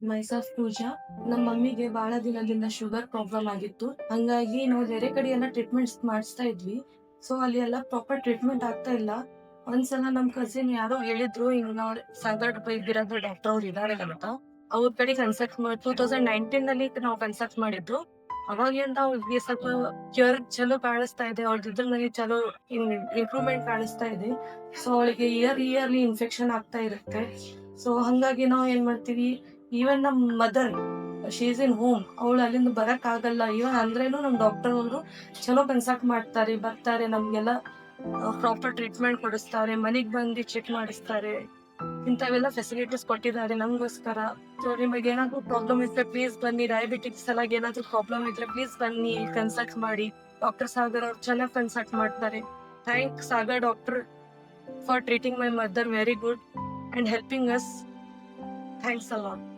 Myself ಪೂಜಾ. ನಮ್ಮ ಮಮ್ಮಿಗೆ ಬಹಳ ದಿನದಿಂದ ಶುಗರ್ ಪ್ರಾಬ್ಲಮ್ ಆಗಿತ್ತು. ಹಂಗಾಗಿ ನಾವು ಬೇರೆ ಕಡೆ ಎಲ್ಲ ಟ್ರೀಟ್ಮೆಂಟ್ಸ್ ಮಾಡಿಸ್ತಾ ಇದ್ವಿ. ಸೊ ಅಲ್ಲಿ ಎಲ್ಲ ಪ್ರಾಪರ್ ಟ್ರೀಟ್ಮೆಂಟ್ ಆಗ್ತಾ ಇಲ್ಲ. ಒಂದ್ಸಲ ನಮ್ ಕಸಿನ್ ಯಾರೋ ಹೇಳಿದ್ರು, ಹಿಂಗ್ ನಾವು ಸಾಗರ್ ಬೈದಿರೋದು ಡಾಕ್ಟರ್ ಅವ್ರು ಇದಾರೆ ಅಂತ. ಅವ್ರ ಕಡೆ ಕನ್ಸಲ್ಟ್ ಮಾಡಿ 2019 ನಲ್ಲಿ ನಾವು ಕನ್ಸಲ್ಟ್ ಮಾಡಿದ್ರು. ಅವಾಗಿಂದ ಅವ್ರಿಗೆ ಸ್ವಲ್ಪ ಕ್ಯೂರ್ ಚಲೋ ಕಾಣಿಸ್ತಾ ಇದೆ. ಅವ್ರ ಇದ್ರಲ್ಲಿ ಚಲೋ ಇಂಪ್ರೂವ್ಮೆಂಟ್ ಕಾಣಿಸ್ತಾ ಇದೆ. ಸೊ ಅವಳಿಗೆ ಇಯರ್ಲಿ ಇನ್ಫೆಕ್ಷನ್ ಆಗ್ತಾ ಇರುತ್ತೆ. ಸೊ ಹಂಗಾಗಿ ನಾವು ಏನ್ ಮಾಡ್ತೀವಿ, ಈವನ್ ನಮ್ ಮದರ್ ಶೀಸ್ ಇನ್ ಹೋಮ್, ಅವಳು ಅಲ್ಲಿಂದ ಬರಕ್ ಆಗಲ್ಲ. ಈವನ್ ಅಂದ್ರೇನು ನಮ್ ಡಾಕ್ಟರ್ ಅವರು ಚಲೋ ಕನ್ಸಲ್ಟ್ ಮಾಡ್ತಾರೆ, ಬರ್ತಾರೆ, ನಮ್ಗೆಲ್ಲ ಪ್ರಾಪರ್ ಟ್ರೀಟ್ಮೆಂಟ್ ಕೊಡಿಸ್ತಾರೆ, ಮನೆಗ್ ಬಂದು ಚೆಕ್ ಮಾಡಿಸ್ತಾರೆ. ಇಂಥವೆಲ್ಲ ಫೆಸಿಲಿಟೀಸ್ ಕೊಟ್ಟಿದ್ದಾರೆ ನಮಗೋಸ್ಕರ. ಸೊ ನಿಮಗೆ ಏನಾದ್ರು ಪ್ರಾಬ್ಲಮ್ ಇದ್ರೆ ಪ್ಲೀಸ್ ಬನ್ನಿ. ಡಯಾಬಿಟಿಕ್ಸ್ ಎಲ್ಲ ಏನಾದ್ರು ಪ್ರಾಬ್ಲಮ್ ಇದ್ರೆ ಪ್ಲೀಸ್ ಬನ್ನಿ, ಕನ್ಸಲ್ಟ್ ಮಾಡಿ. ಡಾಕ್ಟರ್ ಸಾಗರ್ ಅವ್ರು ಚೆನ್ನಾಗಿ ಕನ್ಸಲ್ಟ್ ಮಾಡ್ತಾರೆ. Thank Sagar doctor for treating my mother very good and helping us. Thanks a lot.